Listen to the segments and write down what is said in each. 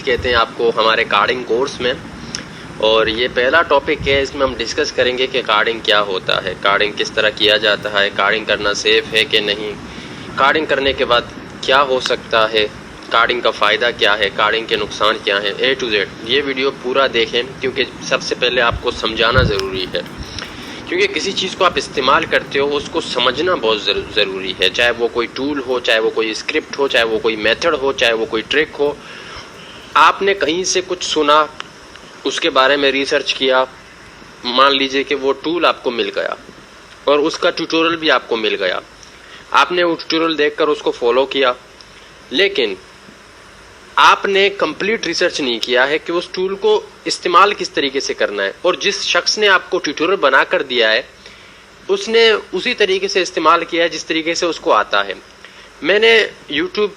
कहते हैं आपको हमारे कार्डिंग कोर्स में। और ये पहला टॉपिक है, इसमें हम डिस्कस करेंगे कि कार्डिंग क्या होता है, कार्डिंग किस तरह किया जाता है, कार्डिंग करना सेफ है कि नहीं, कार्डिंग करने के बाद क्या हो सकता है, कार्डिंग का फ़ायदा क्या है, कार्डिंग के नुकसान क्या हैं, A to Z। ये वीडियो पूरा देखें क्योंकि सबसे पहले आपको समझाना ज़रूरी है, क्योंकि किसी चीज़ को आप इस्तेमाल करते हो उसको समझना बहुत ज़रूरी है। चाहे वो कोई टूल हो, चाहे वो कोई स्क्रिप्ट हो, चाहे वो कोई मेथड हो, चाहे वो कोई ट्रिक हो। आपने कहीं से कुछ सुना, उसके बारे में रिसर्च किया, मान लीजिए कि वो टूल आपको मिल गया और उसका ट्यूटोरियल भी आपको मिल गया, आपने वो ट्यूटोरियल देखकर उसको फॉलो किया, लेकिन आपने कंप्लीट रिसर्च नहीं किया है कि उस टूल को इस्तेमाल किस तरीके से करना है। और जिस शख्स ने आपको ट्यूटोरियल बना कर दिया है उसने उसी तरीके से इस्तेमाल किया है जिस तरीके से उसको आता है। मैंने YouTube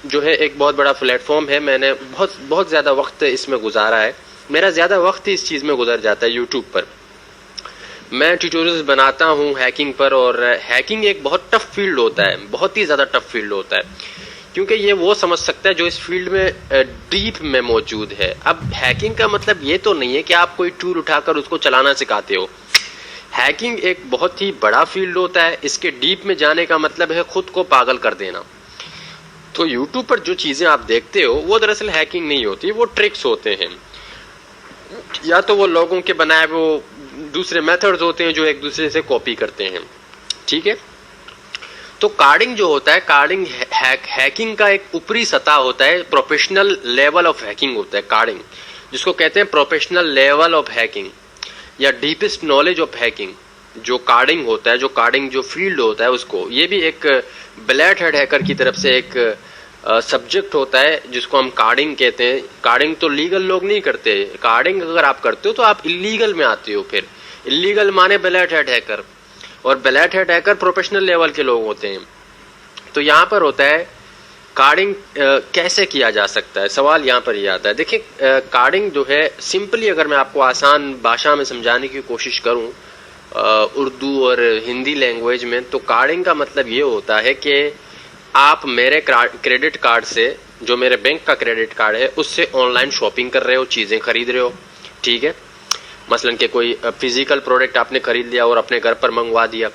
जो है एक बहुत बड़ा प्लेटफॉर्म है, मैंने बहुत ज़्यादा वक्त इसमें गुजारा है, मेरा ज़्यादा वक्त इस चीज़ में गुजर जाता है YouTube पर। मैं ट्यूटोरियल्स बनाता हूँ हैकिंग पर, और हैकिंग एक बहुत टफ फील्ड होता है, बहुत ही ज़्यादा टफ फील्ड होता है, क्योंकि ये वो समझ सकता है जो इस फील्ड में डीप में मौजूद है। अब हैकिंग का मतलब ये तो नहीं है कि आप कोई टूल उठाकर उसको चलाना सिखाते हो। हैकिंग एक बहुत ही बड़ा फील्ड होता है, इसके डीप में जाने का मतलब है खुद को पागल कर देना। तो YouTube पर जो चीज़ें आप देखते हो वो दरअसल हैकिंग नहीं होती, वो ट्रिक्स होते हैं, या तो वो लोगों के बनाए वो दूसरे मेथड्स होते हैं जो एक दूसरे से कॉपी करते हैं। ठीक है, तो कार्डिंग जो होता है, कार्डिंग हैकिंग का एक ऊपरी सतह होता है, प्रोफेशनल लेवल ऑफ हैकिंग होता है कार्डिंग, जिसको कहते हैं प्रोफेशनल लेवल ऑफ हैकिंग या डीपेस्ट नॉलेज ऑफ हैकिंग। जो कार्डिंग होता है, जो कार्डिंग जो फील्ड होता है, उसको ये भी एक ब्लैक हेड हैकर की तरफ से एक सब्जेक्ट होता है जिसको हम कार्डिंग कहते हैं। कार्डिंग तो लीगल लोग नहीं करते, कार्डिंग अगर आप करते हो तो आप इलीगल में आते हो। फिर इलीगल माने ब्लैक हेड हैकर, और black head hacker professional level के लोग होते हैं। तो यहाँ पर होता है कार्डिंग कैसे किया जा सकता है, सवाल यहाँ पर ये आता है। देखिए कार्डिंग जो है सिंपली अगर मैं आपको आसान भाषा में समझाने की कोशिश करूँ उर्दू और हिंदी लैंग्वेज में, तो कार्डिंग का मतलब ये होता है कि आप मेरे क्रेडिट कार्ड से, जो मेरे बैंक का क्रेडिट कार्ड है, उससे ऑनलाइन शॉपिंग कर रहे हो, चीज़ें खरीद रहे हो। ठीक है, मसलन कि कोई फिजिकल प्रोडक्ट आपने खरीद लिया और अपने घर पर मंगवा दिया।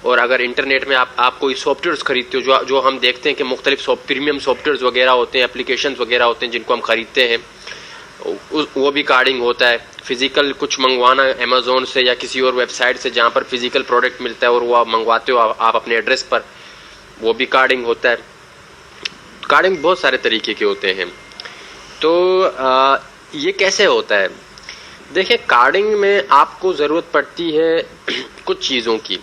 और अगर इंटरनेट में आप कोई सॉफ्टवेयर्स खरीदते हो, जो हम देखते हैं कि मुख्तलिफ प्रीमियम सॉफ्टवेयर्स वगैरह होते हैं, एप्लीकेशंस वगैरह होते हैं जिनको हम खरीदते हैं, वो भी कार्डिंग होता है। फिजिकल कुछ मंगवाना अमेजोन से या किसी और वेबसाइट से जहाँ पर फिजिकल प्रोडक्ट मिलता है और वो आप मंगवाते हो आप अपने एड्रेस पर, वो भी कार्डिंग होता है। कार्डिंग बहुत सारे तरीके के होते हैं। तो ये कैसे होता है? देखिए कार्डिंग में आपको ज़रूरत पड़ती है कुछ चीज़ों की,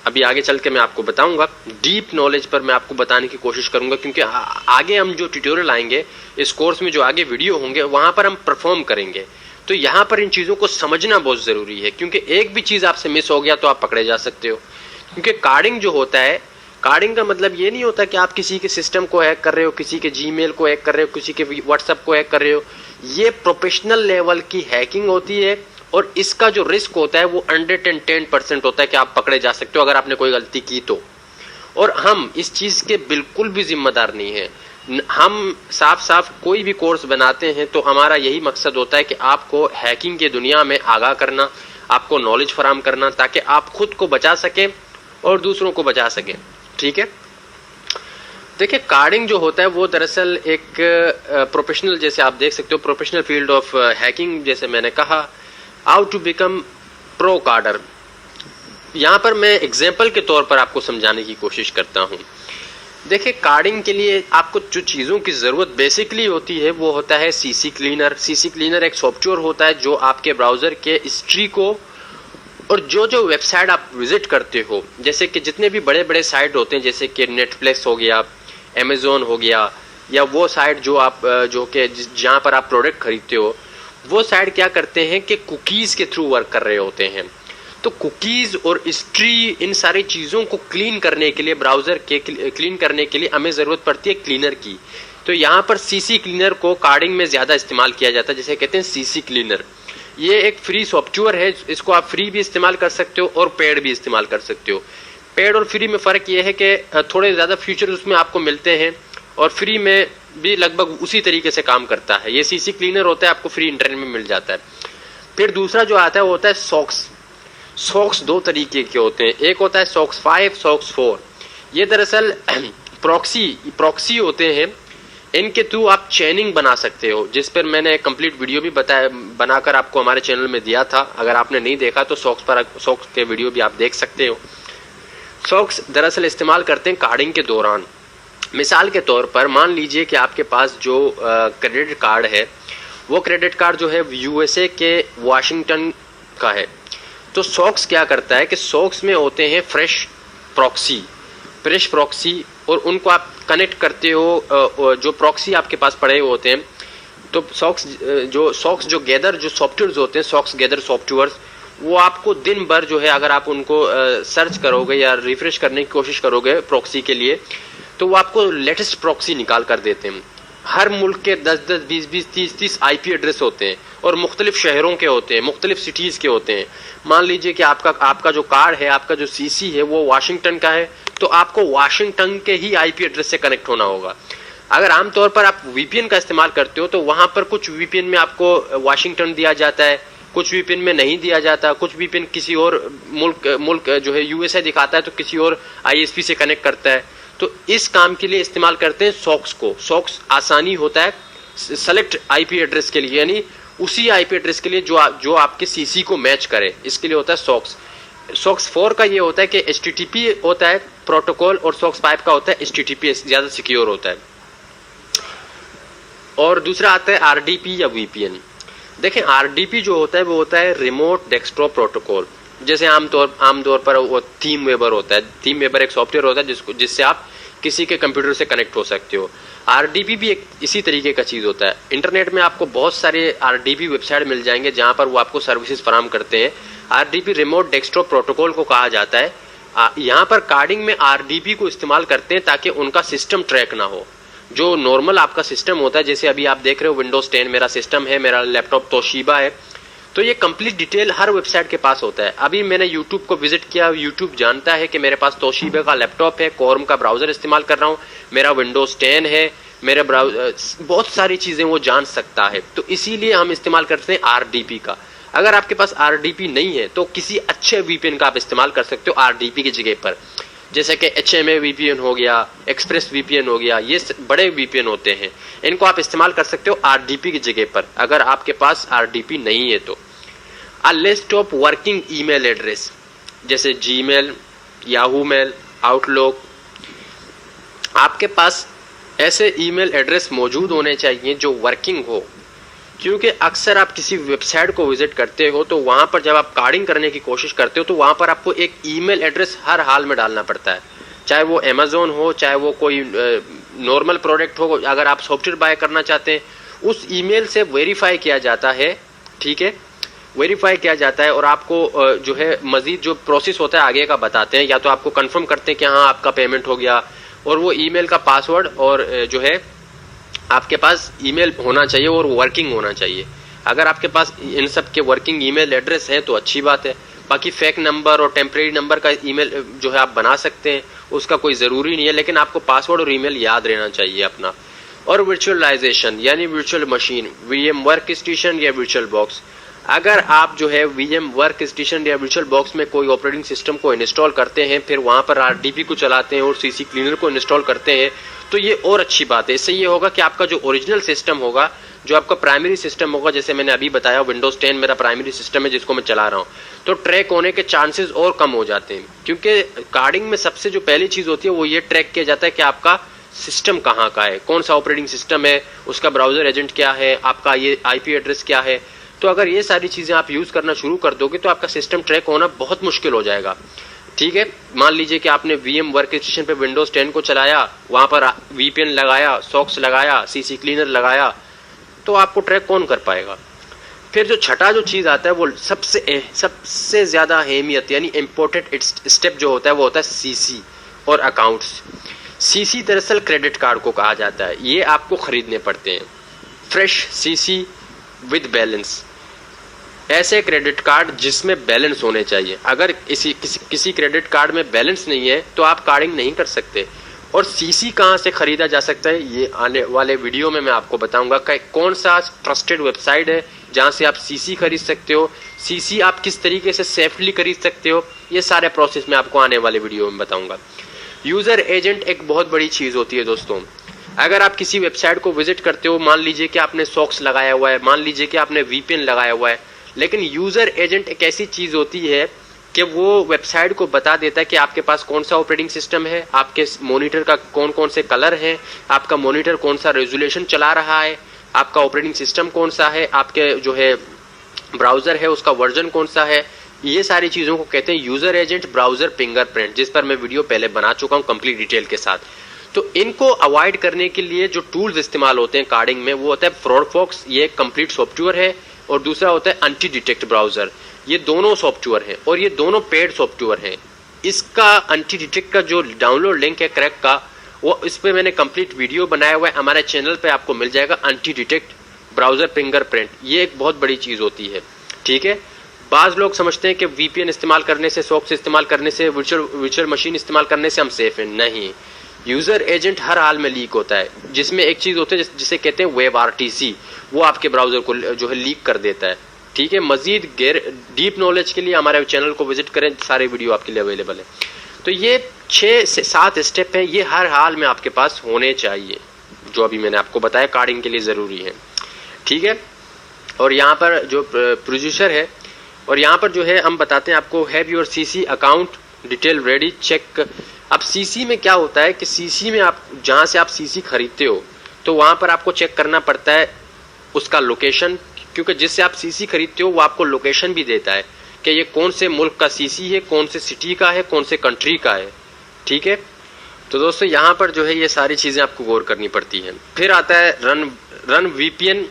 अभी आगे चल के मैं आपको बताऊंगा। डीप नॉलेज पर मैं आपको बताने की कोशिश करूंगा, क्योंकि आगे हम जो ट्यूटोरियल आएंगे इस कोर्स में, जो आगे वीडियो होंगे वहां पर हम परफॉर्म करेंगे। तो यहाँ पर इन चीज़ों को समझना बहुत ज़रूरी है, क्योंकि एक भी चीज़ आपसे मिस हो गया तो आप पकड़े जा सकते हो। क्योंकि कार्डिंग जो होता है, कार्डिंग का मतलब ये नहीं होता कि आप किसी के सिस्टम को हैक कर रहे हो, किसी के जीमेल को हैक कर रहे हो, किसी के व्हाट्सएप को हैक कर रहे हो। ये प्रोफेशनल लेवल की हैकिंग होती है, और इसका जो रिस्क होता है वो 110% होता है कि आप पकड़े जा सकते हो अगर आपने कोई गलती की तो। और हम इस चीज़ के बिल्कुल भी जिम्मेदार नहीं है। हम साफ साफ कोई भी कोर्स बनाते हैं तो हमारा यही मकसद होता है कि आपको हैकिंग की दुनिया में आगाह करना, आपको नॉलेज फराहम करना, ताकि आप खुद को बचा सकें और दूसरों को बचा सकें। ठीक है, देखिए कार्डिंग जो होता है वो दरअसल एक प्रोफेशनल, जैसे आप देख सकते हो, प्रोफेशनल फील्ड ऑफ हैकिंग। जैसे मैंने कहा, हाउ टू बिकम प्रो कार्डर, यहाँ पर मैं एग्जाम्पल के तौर पर आपको समझाने की कोशिश करता हूँ। देखिए कार्डिंग के लिए आपको जो चीज़ों की ज़रूरत बेसिकली होती है वो होता है सीसी क्लीनर। सीसी क्लीनर एक सॉफ्टवेयर होता है जो आपके ब्राउज़र के हिस्ट्री को, और जो वेबसाइट आप विजिट करते हो, जैसे कि जितने भी बड़े बड़े साइट होते हैं, जैसे कि नेटफ्लिक्स हो गया, अमेजोन हो गया, या वो साइट जो कि जहाँ पर आप प्रोडक्ट खरीदते हो, वो साइट क्या करते हैं कि कुकीज़ के थ्रू वर्क कर रहे होते हैं। तो कुकीज़ और हिस्ट्री, इन सारी चीज़ों को क्लीन करने के लिए, ब्राउज़र के क्लीन करने के लिए हमें ज़रूरत पड़ती है क्लीनर की। तो यहाँ पर सीसी क्लीनर को कार्डिंग में ज़्यादा इस्तेमाल किया जाता है, जिसे कहते हैं सीसी क्लीनर। ये एक फ्री सॉफ्टवेयर है, इसको आप फ्री भी इस्तेमाल कर सकते हो और पेड भी इस्तेमाल कर सकते हो। पेड और फ्री में फ़र्क ये है कि थोड़े ज़्यादा फीचर उसमें आपको मिलते हैं, और फ्री में भी लगभग उसी तरीके से काम करता है। ये सीसी क्लीनर होता है, आपको फ्री इंटरनेट में मिल जाता है। फिर दूसरा जो आता है वो होता है सॉक्स। सॉक्स दो तरीके के होते हैं, एक होता है सॉक्स 5, सॉक्स 4। ये दरअसल प्रॉक्सी होते हैं, इनके थ्रू आप चेनिंग बना सकते हो, जिस पर मैंने एक कंप्लीट वीडियो भी बनाकर आपको हमारे चैनल में दिया था। अगर आपने नहीं देखा तो सॉक्स के वीडियो भी आप देख सकते हो। सॉक्स दरअसल इस्तेमाल करते हैं कार्डिंग के दौरान। मिसाल के तौर पर मान लीजिए कि आपके पास जो क्रेडिट कार्ड है, वो क्रेडिट कार्ड जो है यूएसए के वाशिंगटन का है। तो सॉक्स क्या करता है कि सॉक्स में होते हैं फ्रेश प्रॉक्सी, और उनको आप कनेक्ट करते हो, जो प्रॉक्सी आपके पास पड़े हुए होते हैं। तो सॉक्स जो गैदर जो सॉफ्टवेयर्स होते हैं, सॉक्स गैदर सॉफ्टवेयर्स, वो आपको दिन भर जो है, अगर आप उनको सर्च करोगे या रिफ्रेश करने की कोशिश करोगे प्रॉक्सी के लिए, तो वो आपको लेटेस्ट प्रॉक्सी निकाल कर देते हैं। हर मुल्क के 10-10, 20-20, 30-30 आईपी एड्रेस होते हैं, और मुख्तलिफ शहरों के होते हैं, मुख्तलिफ सिटीज़ के होते हैं। मान लीजिए कि आपका जो कार्ड है, आपका जो सीसी है, वो वाशिंगटन का है, तो आपको वाशिंगटन के ही आईपी एड्रेस से कनेक्ट होना होगा। अगर आमतौर पर आप वीपीएन का इस्तेमाल करते हो, तो वहां पर कुछ वीपीएन में आपको वाशिंगटन दिया जाता है, कुछ वीपीएन में नहीं दिया जाता, कुछ वीपीएन किसी और मुल्क जो है यूएसए दिखाता है, तो किसी और आईएसपी से कनेक्ट करता है। तो इस काम के लिए इस्तेमाल करते हैं सॉक्स को। सॉक्स आसानी होता है सेलेक्ट आईपी एड्रेस के लिए, यानी उसी आईपी एड्रेस के लिए जो आपके सीसी को मैच करे, इसके लिए होता है सॉक्स। सॉक्स 4 का ये होता है कि एचटीटीपी होता है प्रोटोकॉल, और सॉक्स 5 का होता है एचटीटीपी, ज्यादा सिक्योर होता है। और दूसरा आता है आरडीपी या वीपीएन। देखें, आरडीपी जो होता है वो होता है रिमोट डेस्कटॉप प्रोटोकॉल। जैसे आमतौर पर वो थीम वेबर होता है। थीम वेबर एक सॉफ्टवेयर होता है जिससे आप किसी के कंप्यूटर से कनेक्ट हो सकते हो। आरडीपी भी एक इसी तरीके का चीज होता है। इंटरनेट में आपको बहुत सारे आरडीपी वेबसाइट मिल जाएंगे जहां पर वो आपको सर्विसेज फराहम करते हैं। आरडीपी रिमोट डेस्कटॉप प्रोटोकॉल को कहा जाता है। यहाँ पर कार्डिंग में आरडीपी को इस्तेमाल करते हैं ताकि उनका सिस्टम ट्रैक ना हो। जो नॉर्मल आपका सिस्टम होता है, जैसे अभी आप देख रहे हो विंडोज 10 मेरा सिस्टम है, मेरा लैपटॉप तोशिबा है, तो ये कंप्लीट डिटेल हर वेबसाइट के पास होता है। अभी मैंने यूट्यूब को विजिट किया, यूट्यूब जानता है कि मेरे पास तोशिबा का लैपटॉप है, क्रोम का ब्राउजर इस्तेमाल कर रहा हूँ, मेरा विंडोज 10 है, मेरे ब्राउजर, बहुत सारी चीजें वो जान सकता है। तो इसीलिए हम इस्तेमाल करते हैं आरडीपी का। अगर आपके पास आरडीपी नहीं है तो किसी अच्छे वीपीएन का आप इस्तेमाल कर सकते हो आरडीपी की जगह पर, जैसे कि HMA वीपीएन हो गया, एक्सप्रेस वीपीएन हो गया, ये बड़े वीपीएन होते हैं, इनको आप इस्तेमाल कर सकते हो आरडीपी की जगह पर अगर आपके पास आरडीपी नहीं है तो। A list of working email address, जैसे जीमेल, याहू मेल, आउटलुक, आपके पास ऐसे ईमेल एड्रेस मौजूद होने चाहिए जो वर्किंग हो। क्योंकि अक्सर आप किसी वेबसाइट को विजिट करते हो तो वहां पर जब आप कार्डिंग करने की कोशिश करते हो तो वहां पर आपको एक ईमेल एड्रेस हर हाल में डालना पड़ता है, चाहे वो अमेज़न हो, चाहे वो कोई नॉर्मल प्रोडक्ट हो। अगर आप सॉफ्टवेयर बाय करना चाहते हैं, उस ईमेल से वेरीफाई किया जाता है, ठीक है, वेरीफाई किया जाता है, और आपको जो है मजीद जो प्रोसेस होता है आगे का बताते हैं। या तो आपको कंफर्म करते हैं कि हाँ आपका पेमेंट हो गया, और वो ईमेल का पासवर्ड और जो है आपके पास ईमेल होना चाहिए और वर्किंग होना चाहिए। अगर आपके पास इन सब के वर्किंग ईमेल एड्रेस है तो अच्छी बात है। बाकी फेक नंबर और टेम्परेरी नंबर का ईमेल जो है आप बना सकते हैं, उसका कोई ज़रूरी नहीं है, लेकिन आपको पासवर्ड और ईमेल याद रहना चाहिए अपना। और वर्चुअलाइजेशन यानी virtual machine, VM work station या वर्चुअल बॉक्स। अगर आप जो है वीएम वर्क स्टेशन या वर्चुअल बॉक्स में कोई ऑपरेटिंग सिस्टम को इंस्टॉल करते हैं, फिर वहां पर आरडीपी को चलाते हैं और सीसी क्लीनर को इंस्टॉल करते हैं, तो ये और अच्छी बात है। इससे ये होगा कि आपका जो ओरिजिनल सिस्टम होगा, जो आपका प्राइमरी सिस्टम होगा, जैसे मैंने अभी बताया विंडोज 10 मेरा प्राइमरी सिस्टम है जिसको मैं चला रहा हूँ, तो ट्रैक होने के चांसेस और कम हो जाते हैं। क्योंकि कार्डिंग में सबसे जो पहली चीज होती है वो ये ट्रैक किया जाता है कि आपका सिस्टम कहाँ का है, कौन सा ऑपरेटिंग सिस्टम है, उसका ब्राउजर एजेंट क्या है, आपका ये आईपी एड्रेस क्या है। तो अगर ये सारी चीजें आप यूज करना शुरू कर दोगे तो आपका सिस्टम ट्रैक होना बहुत मुश्किल हो जाएगा, ठीक है। मान लीजिए कि आपने वीएम वर्क स्टेशन पे विंडोज 10 को चलाया, वहां पर वीपीएन लगाया, सॉक्स लगाया, सीसी क्लीनर लगाया, तो आपको ट्रैक कौन कर पाएगा। फिर जो छठा जो चीज आता है वो सबसे ज्यादा अहमियत यानी इम्पोर्टेंट स्टेप जो होता है वो होता है सीसी और अकाउंट्स। सीसी दरअसल क्रेडिट कार्ड को कहा जाता है, ये आपको खरीदने पड़ते हैं। फ्रेश सीसी विद बैलेंस, ऐसे क्रेडिट कार्ड जिसमें बैलेंस होने चाहिए। अगर किसी क्रेडिट कार्ड में बैलेंस नहीं है तो आप कार्डिंग नहीं कर सकते। और सीसी कहाँ से खरीदा जा सकता है, ये आने वाले वीडियो में मैं आपको बताऊंगा कि कौन सा ट्रस्टेड वेबसाइट है जहाँ से आप सीसी खरीद सकते हो, सीसी आप किस तरीके से सेफली खरीद सकते हो, ये सारे प्रोसेस मैं आपको आने वाले वीडियो में बताऊंगा। यूज़र एजेंट एक बहुत बड़ी चीज़ होती है दोस्तों। अगर आप किसी वेबसाइट को विजिट करते हो, मान लीजिए कि आपने सॉक्स लगाया हुआ है, मान लीजिए कि आपने वीपीएन लगाया हुआ है, लेकिन यूज़र एजेंट एक ऐसी चीज़ होती है कि वो वेबसाइट को बता देता है कि आपके पास कौन सा ऑपरेटिंग सिस्टम है, आपके मॉनिटर का कौन कौन से कलर हैं, आपका मॉनिटर कौन सा रेजोल्यूशन चला रहा है, आपका ऑपरेटिंग सिस्टम कौन सा है, आपके जो है ब्राउज़र है उसका वर्जन कौन सा है। ये सारी चीज़ों को कहते हैं यूज़र एजेंट, ब्राउज़र फिंगरप्रिंट, जिस पर मैं वीडियो पहले बना चुका हूँ कंप्लीट डिटेल के साथ। तो इनको अवॉइड करने के लिए जो टूल्स इस्तेमाल होते हैं कार्डिंग में, वो होता है फ्रॉडफॉक्स, ये एक कंप्लीट सॉफ्टवेयर है, और दूसरा होता है एंटी डिटेक्ट ब्राउज़र। ये दोनों सॉफ्टवेयर हैं और ये दोनों पेड सॉफ्टवेयर हैं। इसका एंटी डिटेक्ट का जो डाउनलोड लिंक है क्रैक का, वो इस पर मैंने कंप्लीट वीडियो बनाया हुआ है, हमारे चैनल पे आपको मिल जाएगा। एंटी डिटेक्ट ब्राउज़र फिंगरप्रिंट, ये एक बहुत बड़ी चीज़ होती है, ठीक है। बाज़ लोग समझते हैं कि वीपीएन इस्तेमाल करने से, सॉक्स इस्तेमाल करने से, वर्चुअल मशीन इस्तेमाल करने से हम सेफ हैं। नहीं, यूज़र एजेंट हर हाल में लीक होता है, जिसमें एक चीज़ होती है जिसे कहते हैं वेब आरटीसी, वो आपके ब्राउज़र को जो है लीक कर देता है, ठीक है। मजीद डीप नॉलेज के लिए हमारे चैनल को विजिट करें, सारे वीडियो आपके लिए अवेलेबल है। तो ये 6 से 7 स्टेप हैं, ये हर हाल में आपके पास होने चाहिए, जो अभी मैंने आपको बताया कार्डिंग के लिए ज़रूरी है, ठीक है। और यहाँ पर जो प्रोड्यूसर है, और यहाँ पर जो है हम बताते हैं आपको, have your CC account detail ready check. अब सीसी में क्या होता है कि सीसी में आप जहाँ से आप सीसी खरीदते हो, तो वहाँ पर आपको चेक करना पड़ता है उसका लोकेशन, क्योंकि जिससे आप सीसी खरीदते हो वो आपको लोकेशन भी देता है कि ये कौन से मुल्क का सीसी है, कौन से सिटी का है, कौन से कंट्री का है, ठीक है। तो दोस्तों यहाँ पर जो है ये सारी चीज़ें आपको गौर करनी पड़ती हैं। फिर आता है run VPN,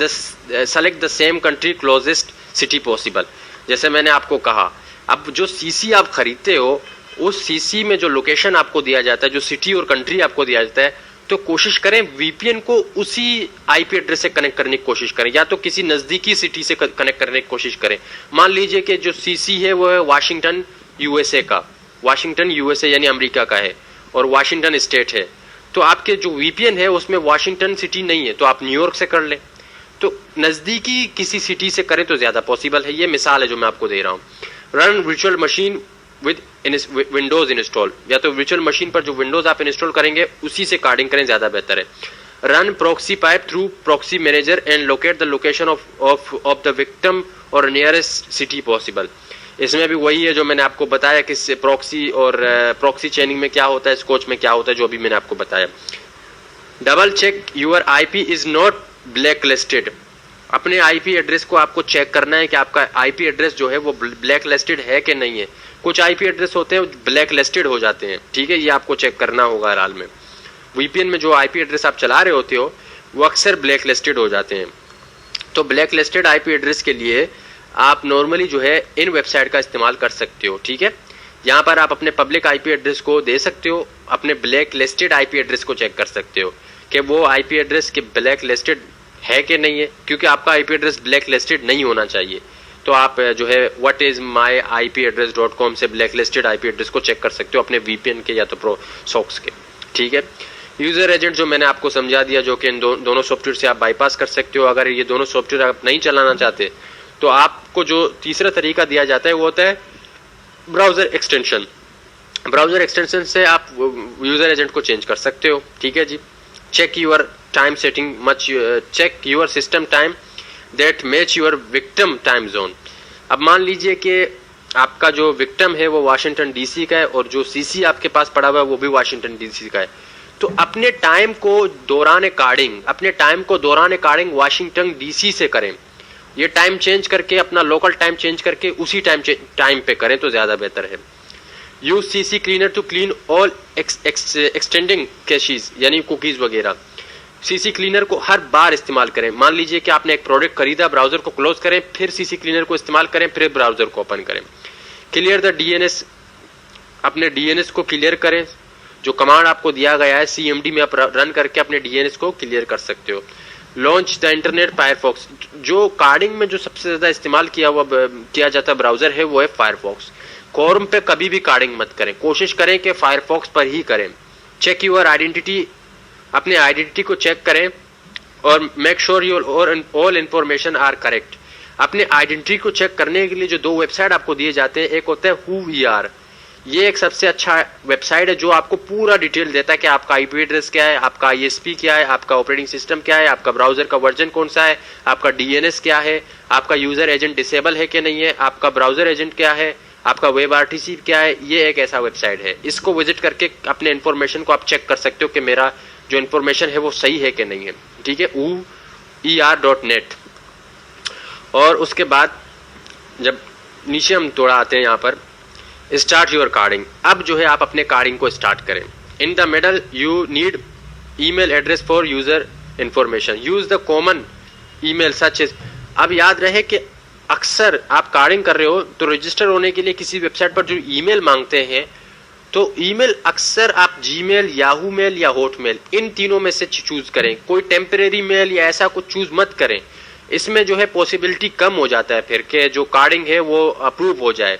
select the same country closest city possible. जैसे मैंने आपको कहा, अब जो सीसी आप खरीदते हो, उस सीसी में जो लोकेशन आपको दिया जाता है, जो सिटी और कंट्री आपको दिया जाता है, तो कोशिश करें वीपीएन को उसी आईपी एड्रेस से कनेक्ट करने की कोशिश करें, या तो किसी नज़दीकी सिटी से कनेक्ट करने की कोशिश करें। मान लीजिए कि जो सीसी है वो है वाशिंगटन यूएसए का, वाशिंगटन यूएसए यानी अमेरिका का है, और वाशिंगटन स्टेट है, तो आपके जो वीपीएन है उसमें वाशिंगटन सिटी नहीं है, तो आप न्यूयॉर्क से कर लें। तो नज़दीकी किसी सिटी से करें तो ज़्यादा पॉसिबल है। ये मिसाल है जो मैं आपको दे रहा हूँ। Run virtual machine with Windows install, या तो वर्चुअल मशीन पर जो विंडोज आप इंस्टॉल करेंगे उसी से कार्डिंग करें, ज़्यादा बेहतर है। Run proxy pipe through proxy manager and locate the location of the victim और नियरेस्ट सिटी पॉसिबल। इसमें भी वही है जो मैंने आपको बताया कि प्रॉक्सी और प्रॉक्सी चेनिंग में क्या होता है, स्कोच में क्या होता है, जो अभी मैंने आपको बताया। Double check your IP is not blacklisted. अपने आईपी एड्रेस को आपको चेक करना है कि आपका आईपी एड्रेस जो है वो ब्लैक लिस्टेड है कि नहीं है। कुछ आईपी एड्रेस होते हैं ब्लैक लिस्टेड हो जाते हैं, ठीक है, ये आपको चेक करना होगा हर हाल में। वीपीएन में जो आईपी एड्रेस आप चला रहे होते हो वो अक्सर ब्लैक लिस्टेड हो जाते हैं। तो ब्लैक लिस्टेड आईपी एड्रेस के लिए आप नॉर्मली जो है इन वेबसाइट का इस्तेमाल कर सकते हो, ठीक है। यहाँ पर आप अपने पब्लिक आईपी एड्रेस को दे सकते हो, अपने ब्लैक लिस्टेड आईपी एड्रेस को चेक कर सकते हो कि वो आईपी एड्रेस के ब्लैक लिस्टेड है कि नहीं है, क्योंकि आपका आईपी एड्रेस ब्लैक लिस्टेड नहीं होना चाहिए। तो आप जो है whatismyipaddress.com से ब्लैक लिस्टेड आईपी एड्रेस को चेक कर सकते हो अपने वीपीएन के या तो प्रो सॉक्स के, ठीक है। यूजर एजेंट जो मैंने आपको समझा दिया, जो कि इन दोनों सॉफ्टवेयर से आप बाईपास कर सकते हो। अगर ये दोनों सॉफ्टवेयर आप नहीं चलाना चाहते तो आपको जो तीसरा तरीका दिया जाता है वो होता है ब्राउजर एक्सटेंशन। ब्राउजर एक्सटेंशन से आप यूजर एजेंट को चेंज कर सकते हो, ठीक है जी। Check your time setting much, check your system time that match your victim time zone. अब मान लीजिए कि आपका जो विक्टिम है वो वाशिंगटन डीसी का है और जो सीसी आपके पास पड़ा हुआ है वो भी वाशिंगटन डीसी का है, तो अपने टाइम को दौरान कार्डिंग वाशिंगटन डीसी से करें। ये टाइम चेंज करके, अपना लोकल टाइम चेंज करके उसी टाइम पे करें तो ज्यादा बेहतर है। Use CC cleaner to clean all extending caches यानी कुकीज वगैरह। सीसी क्लीनर को हर बार इस्तेमाल करें। मान लीजिए कि आपने एक प्रोडक्ट खरीदा, ब्राउजर को क्लोज करें, फिर सीसी क्लीनर को इस्तेमाल करें, फिर ब्राउजर को ओपन करें। क्लियर द डीएनएस, अपने डीएनएस को क्लियर करें। जो कमांड आपको दिया गया है सीएमडी में आप रन करके अपने डीएनएस को क्लियर कर सकते हो। लॉन्च द इंटरनेट फायरफॉक्स, जो कार्डिंग में जो सबसे ज्यादा इस्तेमाल किया जाता ब्राउजर है वो है फायरफॉक्स। क्रोम पे कभी भी कार्डिंग मत करें, कोशिश करें कि फायरफॉक्स पर ही करें। चेक यूर आइडेंटिटी, अपने आइडेंटिटी को चेक करें और make sure your all information are correct. अपने आइडेंटिटी को चेक करने के लिए जो दो वेबसाइट आपको दिए जाते हैं, एक होता है हु वी आर, ये एक सबसे अच्छा वेबसाइट है जो आपको पूरा डिटेल देता है कि आपका आईपी एड्रेस क्या है, आपका आईएसपी क्या है, आपका ऑपरेटिंग सिस्टम क्या है, आपका ब्राउजर का वर्जन कौन सा है, आपका डीएनएस क्या है, आपका यूजर एजेंट डिसेबल है कि नहीं है, आपका ब्राउजर एजेंट क्या है, आपका वेब आरटीसी क्या है। ये एक ऐसा वेबसाइट है, इसको विजिट करके अपने इन्फॉर्मेशन को आप चेक कर सकते हो कि मेरा जो इन्फॉर्मेशन है वो सही है कि नहीं है। ठीक है, uer.net। और उसके बाद जब नीचे हम थोड़ा आते हैं यहाँ पर स्टार्ट योर कार्डिंग, अब जो है आप अपने कार्डिंग को स्टार्ट करें। In the middle you need email address for user information, use the common email such as. अब याद रहे कि अक्सर आप कार्डिंग कर रहे हो तो रजिस्टर होने के लिए किसी वेबसाइट पर जो ईमेल मांगते हैं, तो ईमेल अक्सर आप जीमेल, याहू मेल या हॉटमेल, इन तीनों में से चूज करें। कोई टेम्परेरी मेल या ऐसा कुछ चूज मत करें, इसमें जो है पॉसिबिलिटी कम हो जाता है फिर के जो कार्डिंग है वो अप्रूव हो जाए।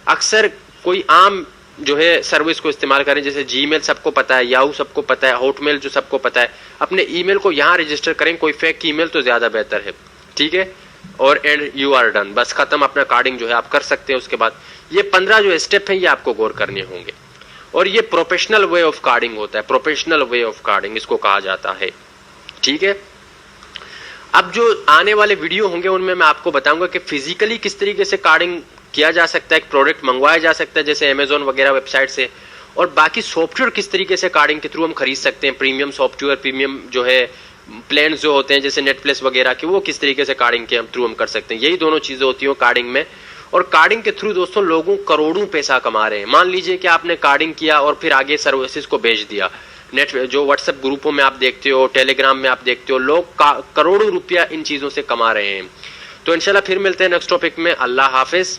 अक्सर कोई आम जो है सर्विस को इस्तेमाल करें, जैसे जीमेल सबको पता है, याहू सबको पता है, हॉटमेल जो सबको पता है, अपने ईमेल को यहाँ रजिस्टर करें, कोई फेक ईमेल तो ज्यादा बेहतर है। ठीक है, और एंड यू आर डन, बस खत्म, अपना कार्डिंग जो है आप कर सकते हैं। उसके बाद ये 15 जो स्टेप है ये आपको गौर करने होंगे, और ये प्रोफेशनल वे ऑफ कार्डिंग होता है, प्रोफेशनल वे ऑफ कार्डिंग इसको कहा जाता है। ठीक है, अब जो आने वाले वीडियो होंगे उनमें मैं आपको बताऊंगा कि फिजिकली किस तरीके से कार्डिंग किया जा सकता है, एक प्रोडक्ट मंगवाया जा सकता है जैसे अमेजोन वगैरह वेबसाइट से, और बाकी सॉफ्टवेयर किस तरीके से कार्डिंग के थ्रू हम खरीद सकते हैं, प्रीमियम सॉफ्टवेयर, प्रीमियम जो है प्लान जो होते हैं जैसे नेटफ्लिक्स वगैरह के, वो किस तरीके से कार्डिंग के थ्रू हम कर सकते हैं। यही दोनों चीजें होती हैं कार्डिंग में, और कार्डिंग के थ्रू दोस्तों लोगों करोड़ों पैसा कमा रहे हैं। मान लीजिए कि आपने कार्डिंग किया और फिर आगे सर्विसेज को भेज दिया, नेट जो व्हाट्सएप ग्रुपों में आप देखते हो, टेलीग्राम में आप देखते हो, लोग करोड़ों रुपया इन चीजों से कमा रहे हैं। तो इंशाल्लाह फिर मिलते हैं नेक्स्ट टॉपिक में। अल्लाह हाफिज।